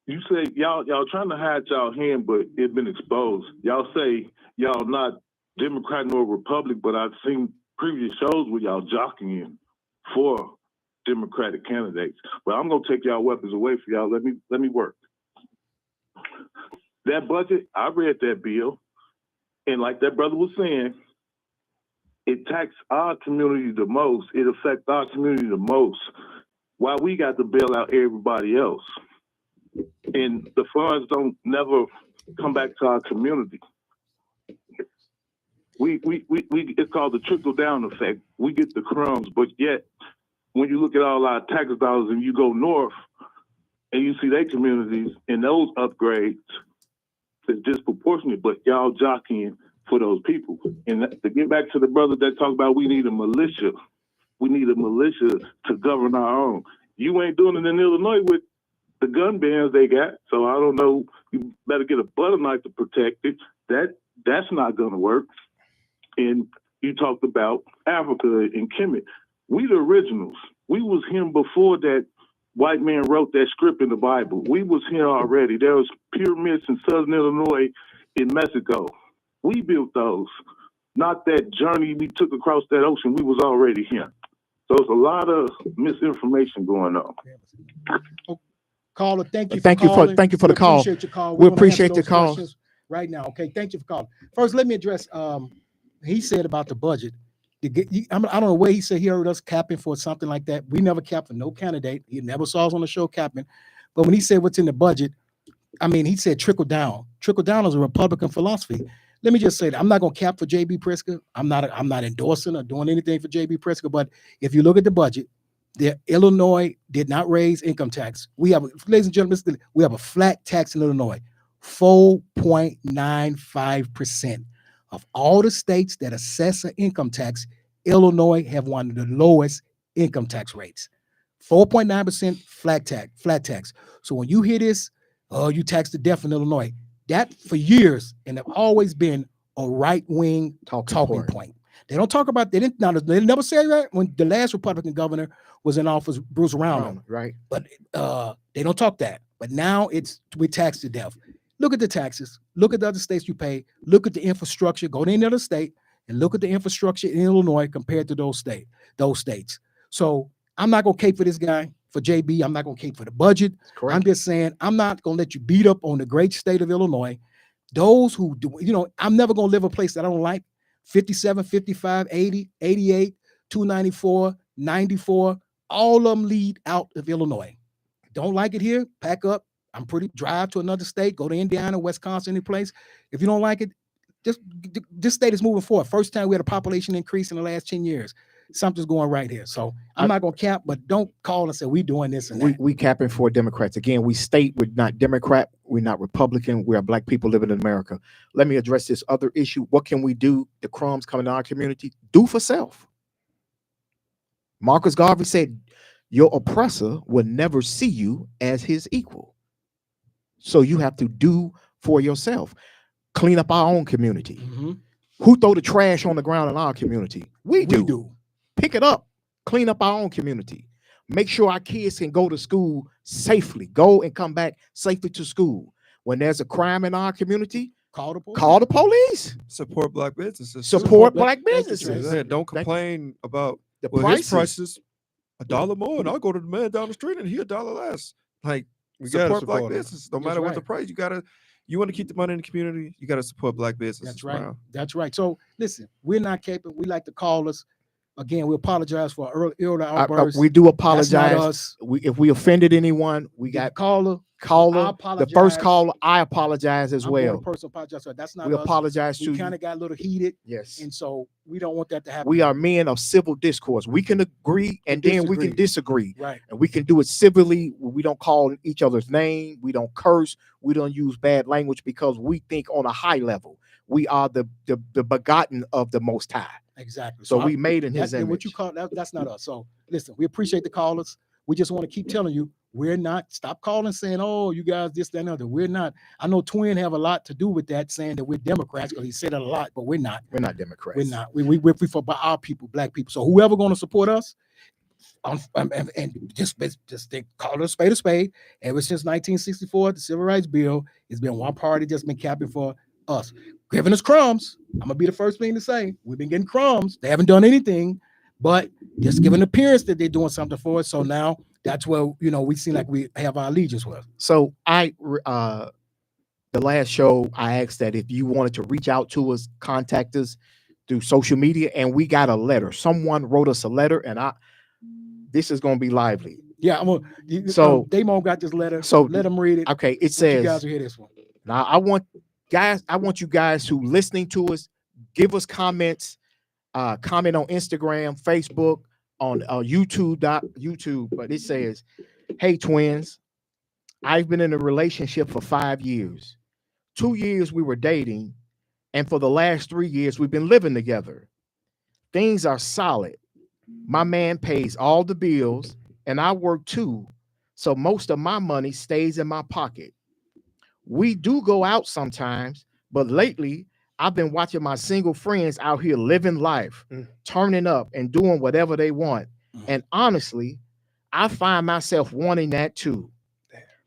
You say y'all trying to hide y'all hand, but it's been exposed. Y'all say y'all not Democrat nor Republican, but I've seen previous shows where y'all jockeying for Democratic candidates. Well, I'm gonna take y'all weapons away for y'all. Let me work. That budget, I read that bill, and like that brother was saying, it taxes our community the most. It affects our community the most. While we got to bail out everybody else, and the funds don't never come back to our community. We it's called the trickle down effect. We get the crumbs, but yet when you look at all our tax dollars and you go north and you see their communities and those upgrades, it's disproportionate. But y'all jockeying for those people. And to get back to the brother that talked about we need a militia. We need a militia to govern our own. You ain't doing it in Illinois with the gun bans they got. So I don't know. You better get a butter knife to protect it. That's not going to work. And you talked about Africa and Kemet. We the originals. We was him before that white man wrote that script in the Bible. We was here already. There was pyramids in southern Illinois, in Mexico. We built those. Not that journey we took across that ocean. We was already here. So it's a lot of misinformation going on. Caller, thank you. Thank you for the call. Appreciate your call. We We're gonna appreciate answer the those call. questions right now. Okay, thank you for calling. First, let me address. He said about the budget. I don't know where he said he heard us capping for something like that. We never capped for no candidate. He never saw us on the show capping. But when he said what's in the budget, I mean, he said trickle down. Trickle down is a Republican philosophy. Let me just say that I'm not going to cap for J.B. Pritzker. I'm not endorsing or doing anything for J.B. Pritzker. But if you look at the budget, Illinois did not raise income tax. Ladies and gentlemen, we have a flat tax in Illinois, 4.95%. Of all the states that assess an income tax, Illinois have one of the lowest income tax rates. 4.9% flat tax. So when you hear this, you tax to death in Illinois, that for years and have always been a right-wing talking point. They don't talk about, they never say that when the last Republican governor was in office, Bruce Round, right? But they don't talk that. But now we tax to death. Look at the taxes. Look at the other states you pay. Look at the infrastructure. Go to any other state and look at the infrastructure in Illinois compared to those states. So I'm not going to cape for this guy, for JB. I'm not going to cape for the budget. Correct. I'm just saying I'm not going to let you beat up on the great state of Illinois. Those who do, I'm never going to live a place that I don't like. 57, 55, 80, 88, 294, 94, all of them lead out of Illinois. Don't like it here, pack up. Drive to another state, go to Indiana, Wisconsin, any place. If you don't like it, this state is moving forward. First time we had a population increase in the last 10 years. Something's going right here. So I'm not going to cap, but don't call and say we doing this and that. We capping for Democrats. Again, we state we're not Democrat, we're not Republican, we are Black people living in America. Let me address this other issue. What can we do? The crumbs coming to our community. Do for self. Marcus Garvey said, your oppressor will never see you as his equal. So you have to do for yourself. Clean up our own community. Mm-hmm. Who throw the trash on the ground in our community? We do. Pick it up. Clean up our own community. Make sure our kids can go to school safely. Go and come back safely to school. When there's a crime in our community, call the police. Support Black businesses. Support Black businesses. Yeah, don't complain about the his prices $1 more, and I'll go to the man down the street and he $1 less. Like, we gotta support Black business. No matter what the price, you want to keep the money in the community, you got to support Black business. That's right. That's right. So listen, we're not capable. We like to call us. Again, we apologize for our earlier outbursts. We do apologize. If we offended anyone, we got caller. The first caller, I apologize as well. Person apologize. So that's not we us. Apologize to you. We kind of got a little heated. Yes. And so we don't want that to happen. We are men of civil discourse. We can agree and then we can disagree. Right. And we can do it civilly. We don't call each other's name. We don't curse. We don't use bad language because we think on a high level. We are the begotten of the Most High. Exactly. So we made in his image. What you call that's not us. So listen, we appreciate the callers. We just want to keep telling you, we're not. Stop calling saying, oh, you guys this, that, and other. We're not. I know Twin have a lot to do with that, saying that we're Democrats, because he said it a lot, but we're not. We're not Democrats. We're not. We're for our people, Black people. So whoever going to support us, and just call it a spade. Ever since 1964, the Civil Rights Bill, it's been one party just been capping for us, giving us crumbs. I'm gonna be the first thing to say we've been getting crumbs. They haven't done anything, but just giving appearance that they're doing something for us. So now that's where we seem like we have our allegiance with. So the last show I asked that if you wanted to reach out to us, contact us through social media, and we got a letter. Someone wrote us a letter, and this is gonna be lively. Yeah, so Damon got this letter. So let them read it. Okay, it says, you guys will hear this one. Now I want you guys who listening to us, give us comments, comment on Instagram, Facebook, on YouTube. But it says, hey twins, I've been in a relationship for 5 years. 2 years we were dating, And for the last 3 years, we've been living together. Things are solid. My man pays all the bills, and I work too. So most of my money stays in my pocket. We do go out sometimes, but lately I've been watching my single friends out here living life, turning up and doing whatever they want. And honestly, I find myself wanting that too.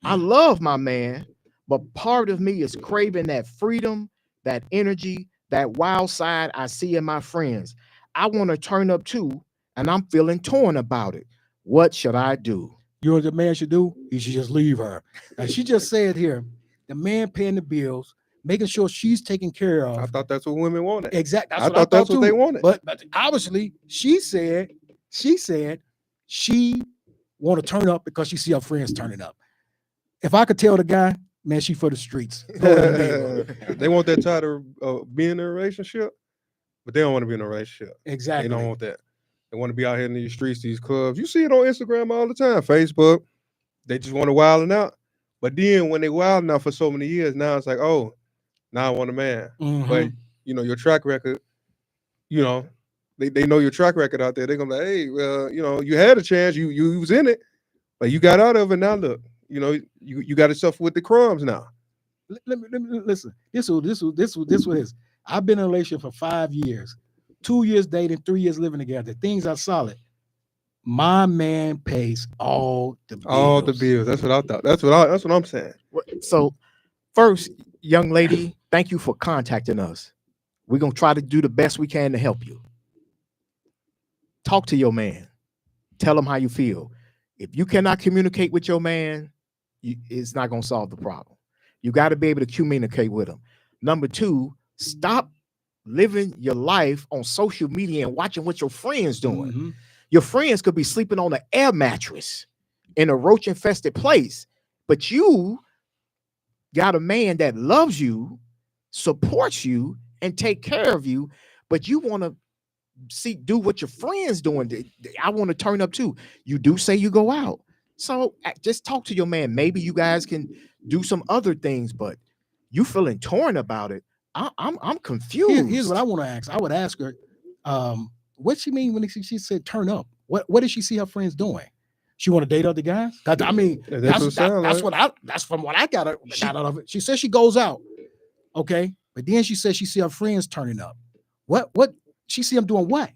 I love my man, but part of me is craving that freedom, that energy, that wild side I see in my friends. I want to turn up too, and I'm feeling torn about it. What should I do? You know what the man should do? He should just leave her. And she just said here, the man paying the bills, making sure she's taken care of. I thought that's what women wanted. Exactly. I thought that's what they wanted. But obviously, she said she want to turn up because she see her friends turning up. If I could tell the guy, man, she for the streets. They want that title of being in a relationship, but they don't want to be in a relationship. Exactly. They don't want that. They want to be out here in these streets, these clubs. You see it on Instagram all the time, Facebook. They just want to wilding out. But then when they wilding out for so many years, now it's like, oh, now I want a man. Mhm. But you know, your track record, you know, they know your track record out there. They're gonna be like, hey, well, you know, you had a chance, you was in it, but you got out of it. Now look, you know, you got yourself with the crumbs now. Let me listen. This was. I've been in a relationship for 5 years, 2 years dating, 3 years living together. Things are solid. My man pays all the bills. All the bills. That's what I thought. That's what I'm saying. So, first, young lady, thank you for contacting us. We're gonna try to do the best we can to help you. Talk to your man. Tell him how you feel. If you cannot communicate with your man, it's not gonna solve the problem. You got to be able to communicate with him. Number two, stop living your life on social media and watching what your friends doing. Mhm. Your friends could be sleeping on an air mattress in a roach infested place, but you got a man that loves you, supports you, and take care of you, but you want to do what your friends doing. I want to turn up too. You do say you go out. So just talk to your man. Maybe you guys can do some other things, but you feeling torn about it. I'm confused. Here's what I want to ask. I would ask her, what she mean when she said turn up? What did she see her friends doing? She want to date other guys? I mean, that's from what I got out of it. She says she goes out, okay, but then she says she see her friends turning up. What she see them doing? What?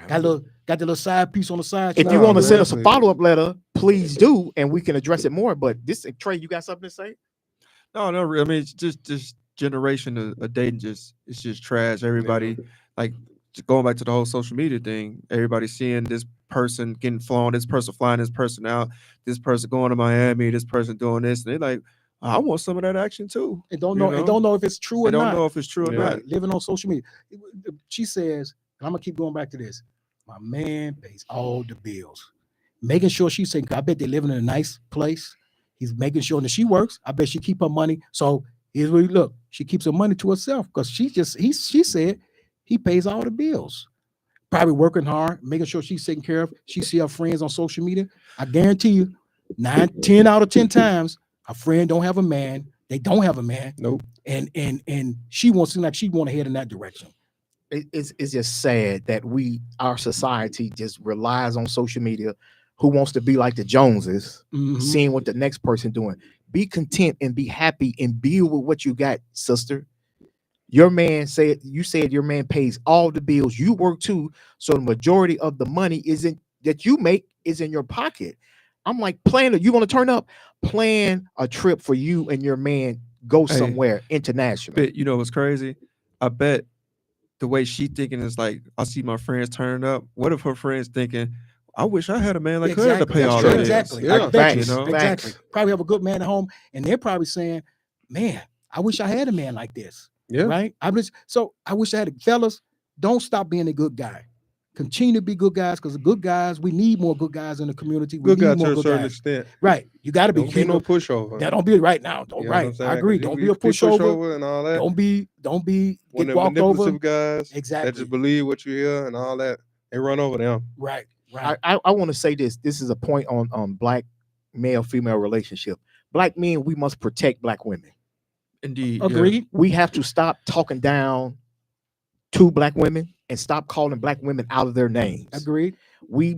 Got the little side piece on the side. If you want to send us a follow-up letter, please do, and we can address it more. But this, Trey, you got something to say? No, I mean, it's just this generation of dating it's just trash. Everybody, like, just going back to the whole social media thing, everybody seeing this person getting flown, this person flying this person out, this person going to Miami, this person doing this, and they're like, I want some of that action too. And don't know if it's true or not. Don't know if it's true or not. Living on social media. She says, and I'm gonna keep going back to this. My man pays all the bills, making sure she's saying, I bet they're living in a nice place. He's making sure that she works. I bet she keep her money. So here's where you look. She keeps her money to herself because she said he pays all the bills. Probably working hard, making sure she's taken care of. She see her friends on social media. I guarantee you, 10 out of 10 times, her friend don't have a man. They don't have a man. Nope. And she wants to head in that direction. It's just sad that our society just relies on social media. Who wants to be like the Joneses, seeing what the next person doing? Be content and be happy and deal with what you got, sister. Your man said your man pays all the bills. You work too, so the majority of the money that you make is in your pocket. I'm like, you want to turn up? Plan a trip for you and your man. Go somewhere international. But you know what's crazy? I bet the way she thinking is like, I see my friends turning up. What if her friends thinking, I wish I had a man like her to pay all that. Exactly. Yeah. Exactly. Probably have a good man at home, and they're probably saying, man, I wish I had a man like this. Yeah. Right. I wish I had fellas. Don't stop being a good guy. Continue to be good guys, because the good guys, we need more good guys in the community. We Good need guy more to a good certain guys. extent. Right. You got to be. Don't be no pushover. That don't be right now. Don't You know what I'm right. saying? I agree. Don't be a pushover and all that. Don't be When get the walked over. manipulative guys Exactly. that just believe what you hear and all that, they run over them. Right. I want to say this. This is a point on black male-female relationship. Black men, we must protect black women. Indeed. Agreed. We have to stop talking down to black women and stop calling black women out of their names. Agreed. We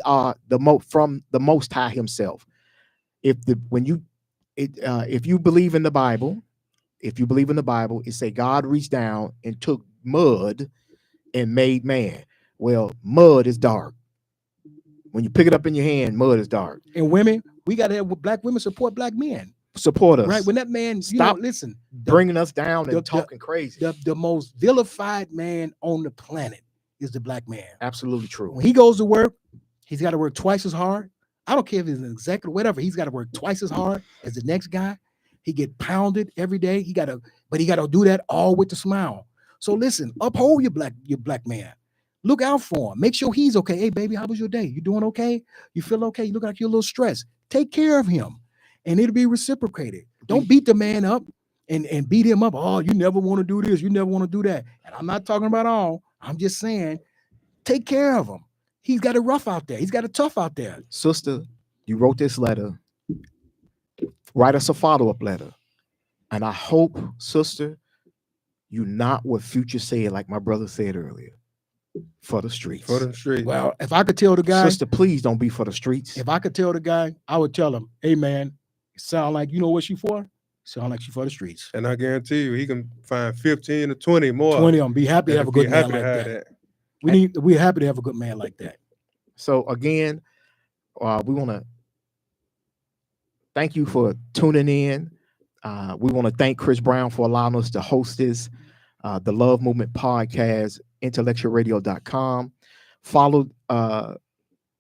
are from the Most High Himself. If you believe in the Bible, it say God reached down and took mud and made man. Well, mud is dark. When you pick it up in your hand, mud is dark. And women, we got to have black women support black men. Support us. Right. When that man, Stop listen, bringing us down and talking crazy. The most vilified man on the planet is the black man. Absolutely true. When he goes to work, he's got to work twice as hard. I don't care if he's an executive, whatever. He's got to work twice as hard as the next guy. He get pounded every day. But he got to do that all with a smile. So listen, uphold your black man. Look out for him. Make sure he's okay. Hey, baby, how was your day? You doing okay? You feel okay? You look like you're a little stressed. Take care of him, and it'll be reciprocated. Don't beat the man up and beat him up. Oh, you never want to do this. You never want to do that. And I'm not talking about all. I'm just saying, take care of him. He's got it rough out there. He's got it tough out there. Sister, you wrote this letter. Write us a follow-up letter. And I hope, sister, you not what Future said, like my brother said earlier. For the streets. For the streets. Well, if I could tell the guy, sister, please don't be for the streets. If I could tell the guy, I would tell him, hey man, it sound like you know what she for? Sound like she for the streets. And I guarantee you, he can find 15 to 20 more. 20 of them. Be happy to have a good man like that. We're happy to have a good man like that. So again, we want to thank you for tuning in. We want to thank Chris Brown for allowing us to host this, the Love Movement podcast, IntellectualRadio.com. Follow on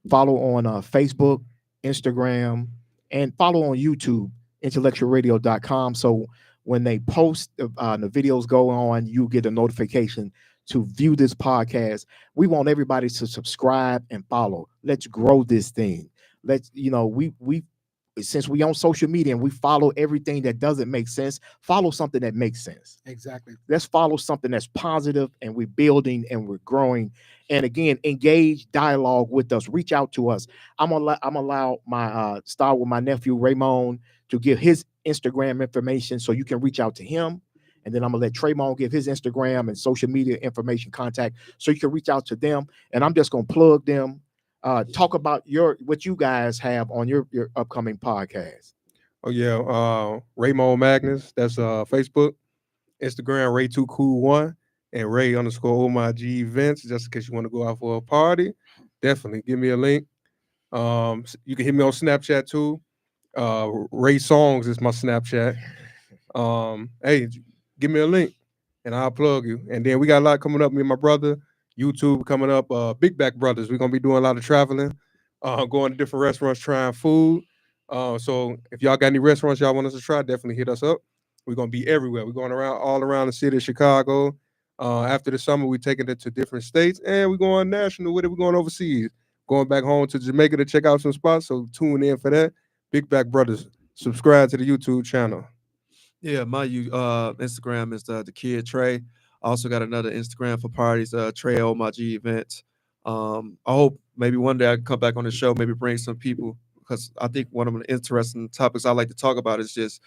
Facebook, Instagram, and follow on YouTube, IntellectualRadio.com. So when they post the videos go on, you get a notification to view this podcast. We want everybody to subscribe and follow. Let's grow this thing. We since we on social media and we follow everything that doesn't make sense, follow something that makes sense. Exactly. Let's follow something that's positive, and we're building and we're growing. And again, engage dialogue with us. Reach out to us. I'm allow my start with my nephew Raymond to give his Instagram information so you can reach out to him. And then I'm gonna let Traymond give his Instagram and social media information contact so you can reach out to them. And I'm just gonna plug them. Talk about what you guys have on your upcoming podcast. Oh yeah, Raymond Magnus. That's Facebook, Instagram Ray2Cool1, and Ray_OMG events. Just in case you want to go out for a party, definitely give me a link. You can hit me on Snapchat too. Ray Songs is my Snapchat. Hey, give me a link, and I'll plug you. And then we got a lot coming up. Me and my brother. YouTube coming up, Big Back Brothers. We're gonna be doing a lot of traveling, going to different restaurants, trying food. So if y'all got any restaurants y'all want us to try, definitely hit us up. We're gonna be everywhere. We're going all around the city of Chicago. After the summer, we're taking it to different states, and we're going national with it. We're going overseas, going back home to Jamaica to check out some spots. So tune in for that. Big Back Brothers. Subscribe to the YouTube channel. Yeah, my Instagram is the Kid Trey. I also got another Instagram for parties, Trey OMG events. I hope maybe one day I can come back on the show, maybe bring some people, because I think one of the interesting topics I like to talk about is just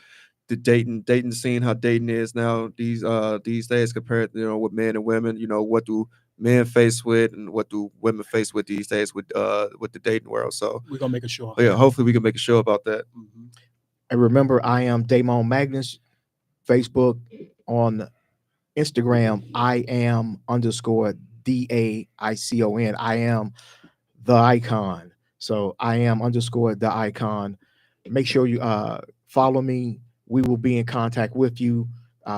the dating scene, how dating is now these days compared, with men and women. What do men face with and what do women face with these days with the dating world. So we're gonna make a show. Yeah, hopefully we can make a show about that. Mm-hmm. And remember, I am Damon Magnus. Facebook, on Instagram, I am _DAICON. I am the icon. So I am _the icon. Make sure you follow me. We will be in contact with you.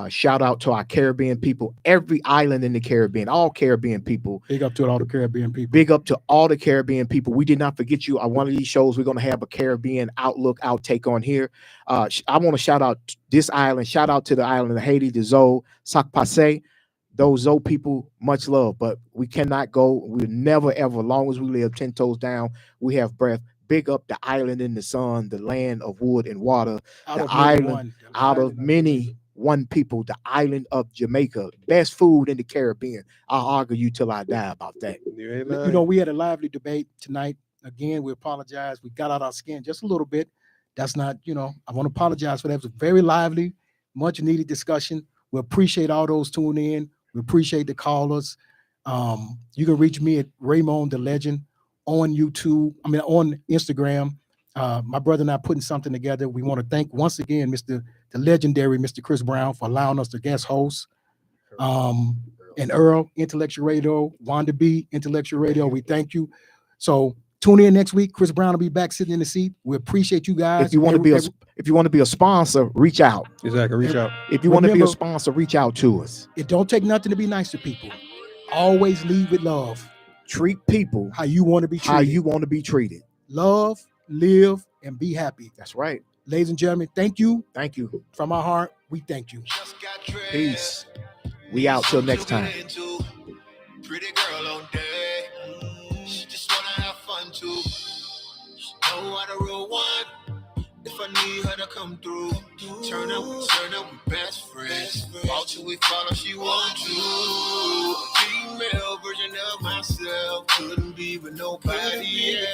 Shout out to our Caribbean people, every island in the Caribbean, all Caribbean people. Big up to all the Caribbean people. Big up to all the Caribbean people. We did not forget you. On one of these shows, we're going to have a Caribbean outtake on here. I want to shout out this island. Shout out to the island of Haiti, the Zo, Sac Passe. Those Zo people, much love, but we cannot go. We'll never, ever, as long as we live 10 toes down, we have breath. Big up the island in the sun, the land of wood and water, the island out of many one people, the island of Jamaica, best food in the Caribbean. I'll argue you till I die about that. We had a lively debate tonight. Again, we apologize. We got out our skin just a little bit. That's not, I want to apologize for that. It was a very lively, much needed discussion. We appreciate all those tuning in. We appreciate the callers. You can reach me at Raymond the Legend on YouTube. On Instagram. My brother and I putting something together. We want to thank once again the legendary Mr. Chris Brown for allowing us to guest host. And Earl, Intellectual Radio, Wanda B, Intellectual Radio. We thank you. So tune in next week. Chris Brown will be back sitting in the seat. We appreciate you guys. If you want to be a sponsor, reach out. Exactly. Reach out. If you want to be a sponsor, reach out to us. It don't take nothing to be nice to people. Always lead with love. Treat people how you want to be treated. Love, live, and be happy. That's right. Ladies and gentlemen, thank you. Thank you. From our heart, we thank you. Peace. We out till next time. Pretty girl on day. She just wanna have fun too. She know how to roll one. If I need her to come through, turn up with best friends. All till we follow, she want to. Female version of myself, couldn't be with nobody else.